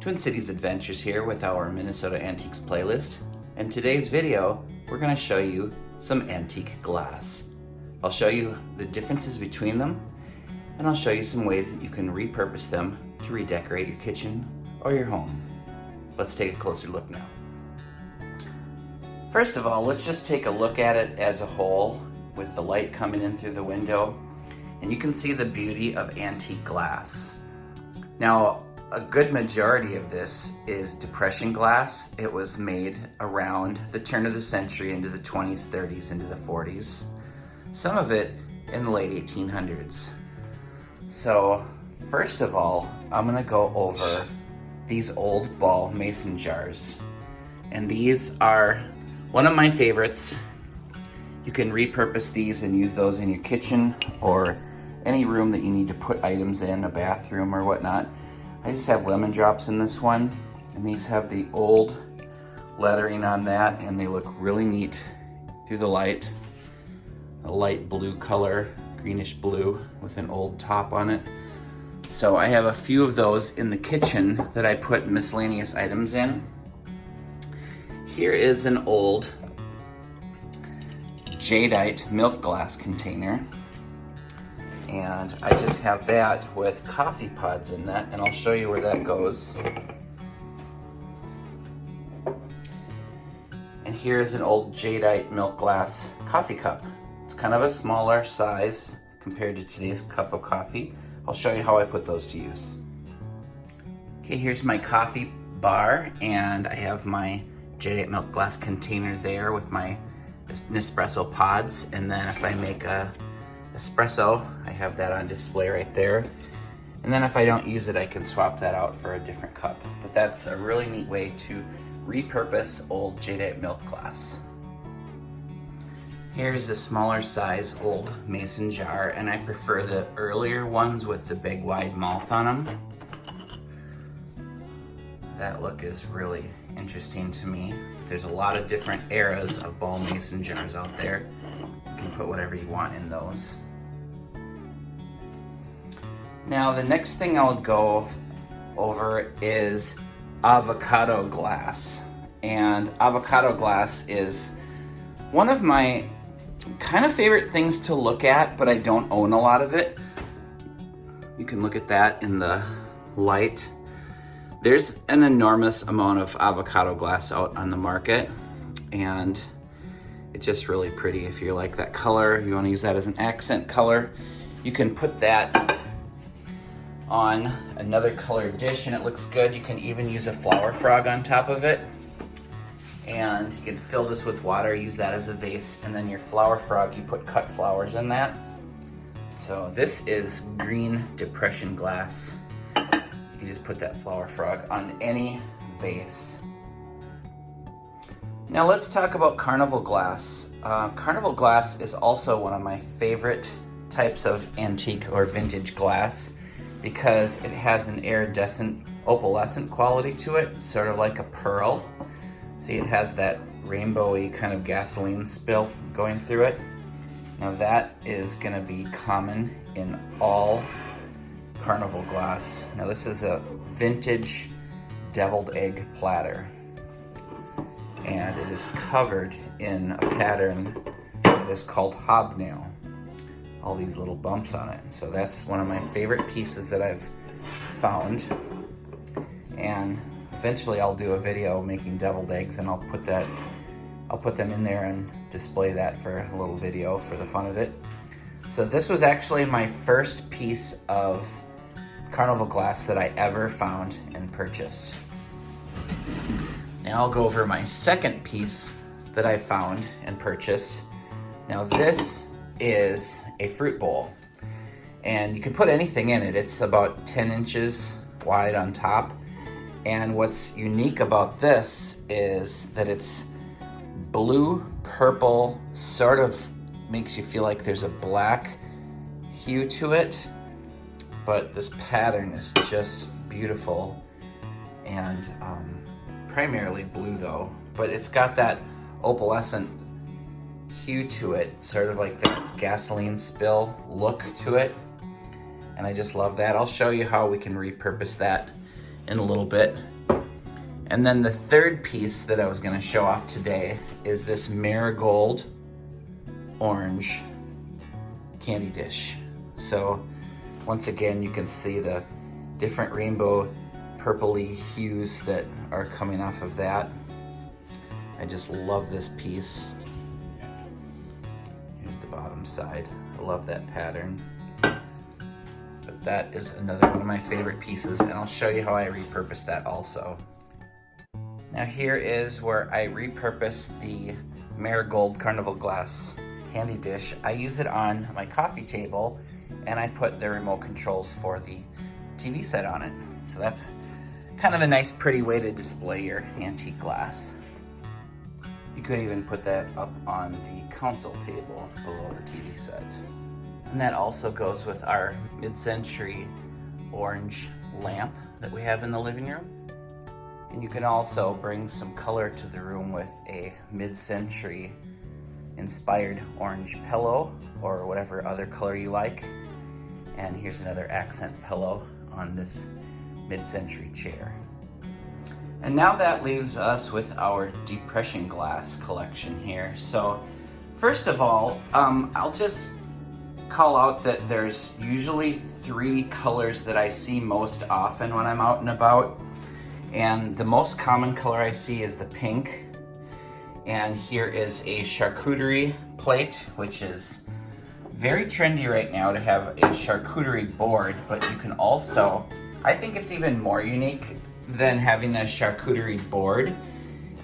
Twin Cities Adventures here with our Minnesota Antiques playlist. In today's video, we're going to show you some antique glass. I'll show you the differences between them, and I'll show you some ways that you can repurpose them to redecorate your kitchen or your home. Let's take a closer look now. First of all, let's just take a look at it as a whole with the light coming in through the window, and you can see the beauty of antique glass. Now, a good majority of this is depression glass. It was made around the turn of the century into the 20s, 30s, into the 40s. Some of it in the late 1800s. So first of all, I'm gonna go over these old ball mason jars. And these are one of my favorites. You can repurpose these and use those in your kitchen or any room that you need to put items in, a bathroom or whatnot. I just have lemon drops in this one, and these have the old lettering on that, and they look really neat through the light. A light blue color, greenish blue with an old top on it. So I have a few of those in the kitchen that I put miscellaneous items in. Here is an old jadeite milk glass container. And I just have that with coffee pods in that, and I'll show you where that goes. And here's an old jadeite milk glass coffee cup. It's kind of a smaller size compared to today's cup of coffee. I'll show you how I put those to use. Okay, here's my coffee bar, and I have my jadeite milk glass container there with my Nespresso pods, and then if I make a espresso, I have that on display right there. And then if I don't use it, I can swap that out for a different cup. But that's a really neat way to repurpose old jadeite milk glass. Here's a smaller size old mason jar, and I prefer the earlier ones with the big wide mouth on them. That look is really interesting to me. There's a lot of different eras of ball mason jars out there. You can put whatever you want in those. Now the next thing I'll go over is avocado glass. And avocado glass is one of my kind of favorite things to look at, but I don't own a lot of it. You can look at that in the light. There's an enormous amount of avocado glass out on the market, and it's just really pretty. If you like that color, you want to use that as an accent color, you can put that on another colored dish and it looks good. You can even use a flower frog on top of it, and you can fill this with water, use that as a vase, and then your flower frog, you put cut flowers in that. So this is green depression glass. You can just put that flower frog on any vase. Now let's talk about Carnival glass. Carnival glass is also one of my favorite types of antique or vintage glass because it has an iridescent, opalescent quality to it, sort of like a pearl. See, it has that rainbowy kind of gasoline spill going through it. Now that is going to be common in all Carnival glass. Now this is a vintage deviled egg platter, and it is covered in a pattern that is called hobnail. All these little bumps on it. So that's one of my favorite pieces that I've found. And eventually I'll do a video making deviled eggs, and I'll put them in there and display that for a little video for the fun of it. So this was actually my first piece of Carnival glass that I ever found and purchased. Now I'll go over my second piece that I found and purchased. Now this is a fruit bowl, and you can put anything in it. It's about 10 inches wide on top, and what's unique about this is that it's blue, purple, sort of makes you feel like there's a black hue to it, but this pattern is just beautiful, and primarily blue though, but it's got that opalescent hue to it, sort of like the gasoline spill look to it, and I just love that. I'll show you how we can repurpose that in a little bit. And then the third piece that I was gonna show off today is this marigold orange candy dish. So once again, you can see the different rainbow purpley hues that are coming off of that. I just love this piece. Here's the bottom side. I love that pattern. But that is another one of my favorite pieces, and I'll show you how I repurposed that also. Now here is where I repurposed the marigold Carnival glass candy dish. I use it on my coffee table, and I put the remote controls for the TV set on it. So that's kind of a nice, pretty way to display your antique glass. You could even put that up on the console table below the TV set. And that also goes with our mid-century orange lamp that we have in the living room. And you can also bring some color to the room with a mid-century inspired orange pillow or whatever other color you like. And here's another accent pillow on this mid-century chair. And now that leaves us with our depression glass collection here. So first of all, I'll just call out that there's usually 3 colors that I see most often when I'm out and about. And the most common color I see is the pink. And here is a charcuterie plate, which is very trendy right now to have a charcuterie board, but you can also, I think it's even more unique than having a charcuterie board,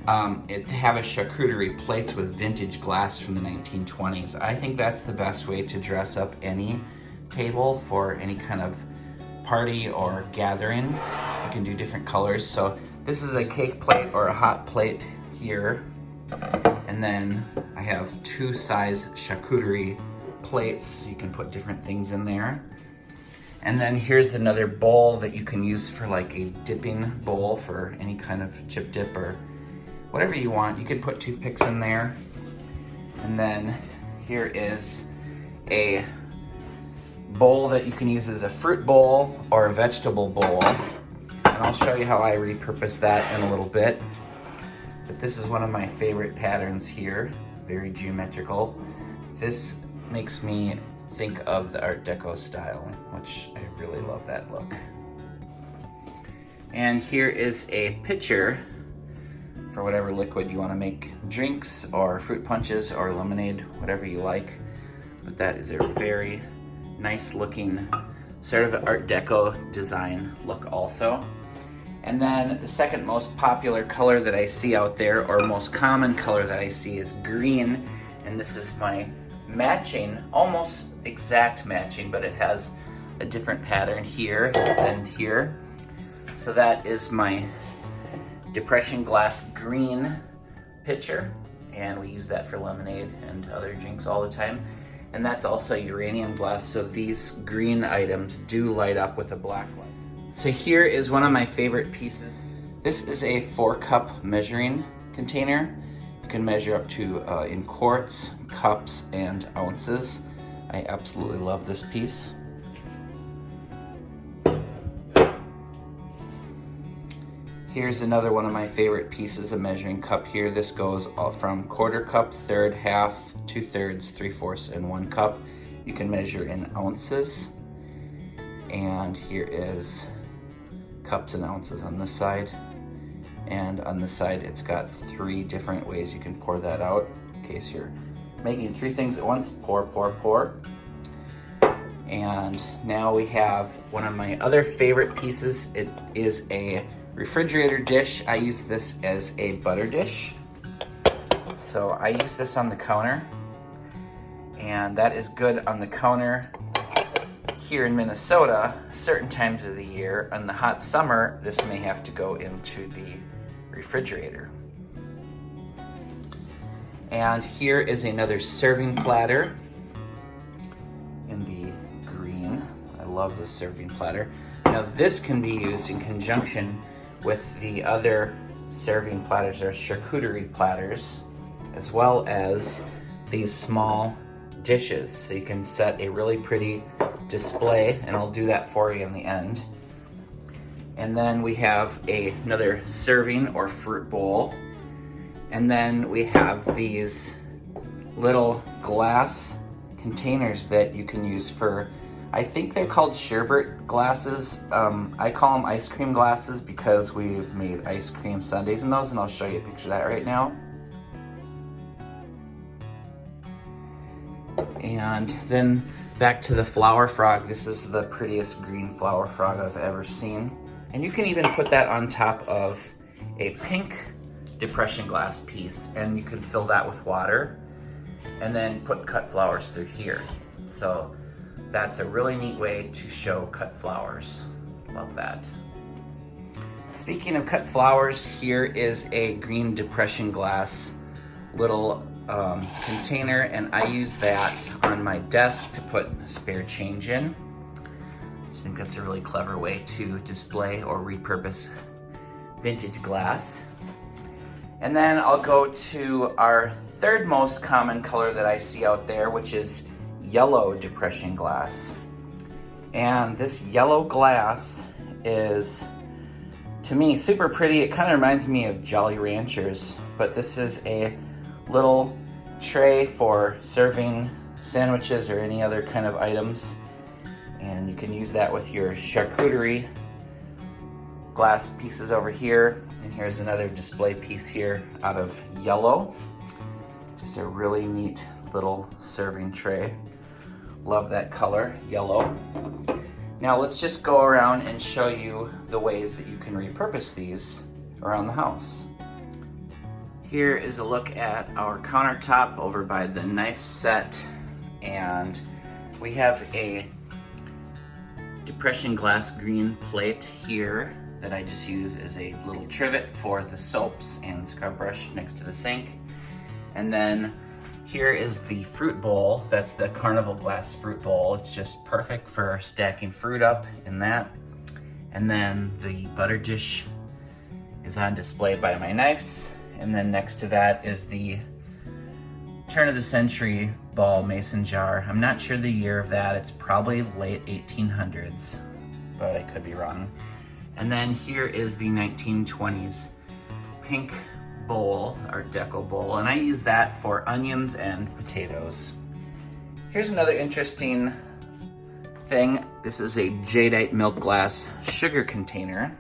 to have a charcuterie plates with vintage glass from the 1920s. I think that's the best way to dress up any table for any kind of party or gathering. You can do different colors. So this is a cake plate or a hot plate here. And then I have 2 size charcuterie plates. You can put different things in there. And then here's another bowl that you can use for like a dipping bowl for any kind of chip dip or whatever you want. You could put toothpicks in there. And then here is a bowl that you can use as a fruit bowl or a vegetable bowl. And I'll show you how I repurpose that in a little bit. But this is one of my favorite patterns here, very geometrical. This makes me think of the Art Deco style, which I really love that look. And here is a pitcher for whatever liquid you want to make drinks or fruit punches or lemonade, whatever you like. But that is a very nice looking sort of Art Deco design look also. And then the second most popular color that I see out there, or most common color that I see, is green. And this is my matching, almost exact matching, but it has a different pattern here and here. So that is my depression glass green pitcher, and we use that for lemonade and other drinks all the time. And that's also uranium glass, so these green items do light up with a black light. So here is one of my favorite pieces. This is a 4-cup measuring container. You can measure up to in quarts, cups, and ounces. I absolutely love this piece. Here's another one of my favorite pieces of measuring cup here. This goes from 1/4 cup, 1/3, 1/2, 2/3, 3/4, and 1 cup. You can measure in ounces. And here is cups and ounces on this side. And on this side, it's got 3 different ways you can pour that out. In case you're making 3 things at once, pour, pour, pour. And now we have one of my other favorite pieces. It is a refrigerator dish. I use this as a butter dish. So I use this on the counter, and that is good on the counter here in Minnesota certain times of the year. In the hot summer, this may have to go into the refrigerator. And here is another serving platter in the green. I love this serving platter. Now this can be used in conjunction with the other serving platters or charcuterie platters, as well as these small dishes. So you can set a really pretty display, and I'll do that for you in the end. And then we have another serving or fruit bowl. And then we have these little glass containers that you can use for, I think they're called sherbet glasses. I call them ice cream glasses because we've made ice cream sundaes in those, and I'll show you a picture of that right now. And then back to the flower frog. This is the prettiest green flower frog I've ever seen. And you can even put that on top of a pink depression glass piece, and you can fill that with water and then put cut flowers through here. So that's a really neat way to show cut flowers. Love that. Speaking of cut flowers, here is a green depression glass little container, and I use that on my desk to put spare change in. I just think that's a really clever way to display or repurpose vintage glass. And then I'll go to our third most common color that I see out there, which is yellow depression glass. And this yellow glass is, to me, super pretty. It kind of reminds me of Jolly Ranchers, but this is a little tray for serving sandwiches or any other kind of items. And you can use that with your charcuterie glass pieces over here. And here's another display piece here out of yellow. Just a really neat little serving tray. Love that color, yellow. Now let's just go around and show you the ways that you can repurpose these around the house. Here is a look at our countertop over by the knife set, and we have a depression glass green plate here that I just use as a little trivet for the soaps and scrub brush next to the sink. And then here is the fruit bowl. That's the Carnival glass fruit bowl. It's just perfect for stacking fruit up in that. And then the butter dish is on display by my knives. And then next to that is the turn of the century ball mason jar. I'm not sure the year of that. It's probably late 1800s, but I could be wrong. And then here is the 1920s pink bowl, or deco bowl, and I use that for onions and potatoes. Here's another interesting thing. This is a jadeite milk glass sugar container,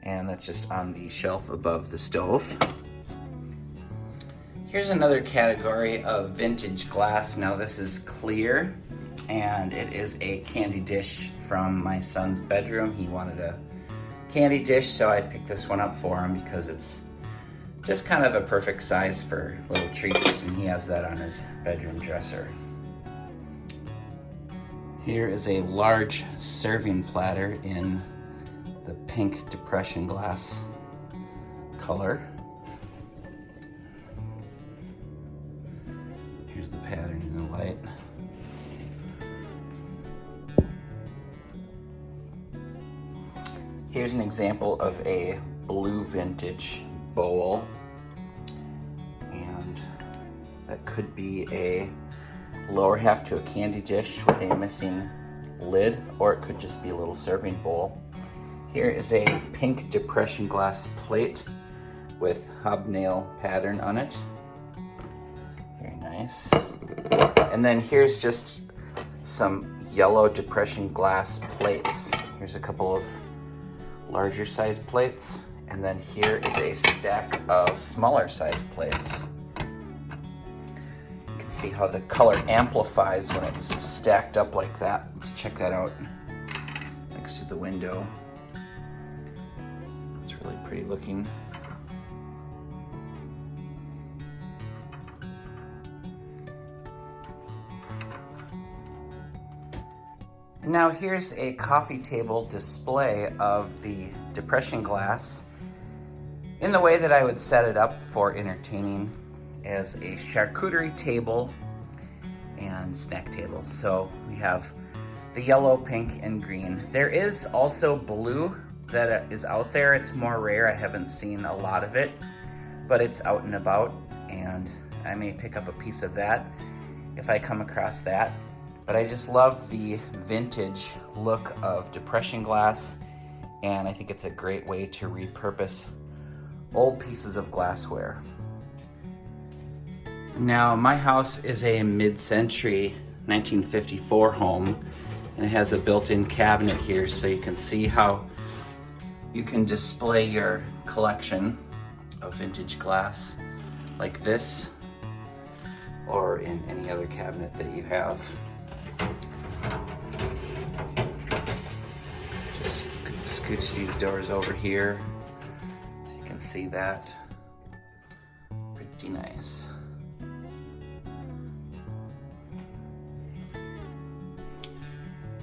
and that's just on the shelf above the stove. Here's another category of vintage glass. Now this is clear, and it is a candy dish from my son's bedroom. He wanted a candy dish, so I picked this one up for him because it's just kind of a perfect size for little treats, and he has that on his bedroom dresser. Here is a large serving platter in the pink depression glass color. Here's the pattern in the light. Here's an example of a blue vintage bowl, and that could be a lower half to a candy dish with a missing lid, or it could just be a little serving bowl. Here is a pink depression glass plate with hobnail pattern on it. Very nice. And then here's just some yellow depression glass plates. Here's a couple of larger size plates, and then here is a stack of smaller size plates. You can see how the color amplifies when it's stacked up like that. Let's check that out next to the window. It's really pretty looking. Now here's a coffee table display of the depression glass in the way that I would set it up for entertaining as a charcuterie table and snack table. So we have the yellow, pink, and green. There is also blue that is out there. It's more rare. I haven't seen a lot of it, but it's out and about, and I may pick up a piece of that if I come across that. But I just love the vintage look of depression glass and I think it's a great way to repurpose old pieces of glassware. Now, my house is a mid-century 1954 home, and it has a built-in cabinet here so you can see how you can display your collection of vintage glass like this, or in any other cabinet that you have. Just scooch these doors over here so you can see that. Pretty nice.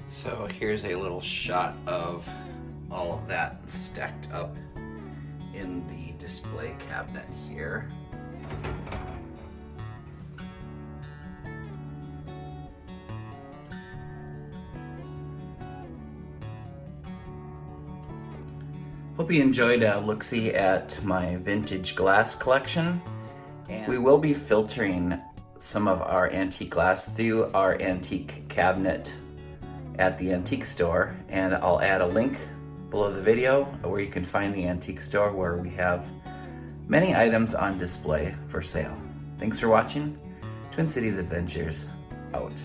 So here's a little shot of all of that stacked up in the display cabinet here. Hope you enjoyed a look-see at my vintage glass collection. And we will be filtering some of our antique glass through our antique cabinet at the antique store, and I'll add a link below the video where you can find the antique store where we have many items on display for sale. Thanks for watching. Twin Cities Adventures out.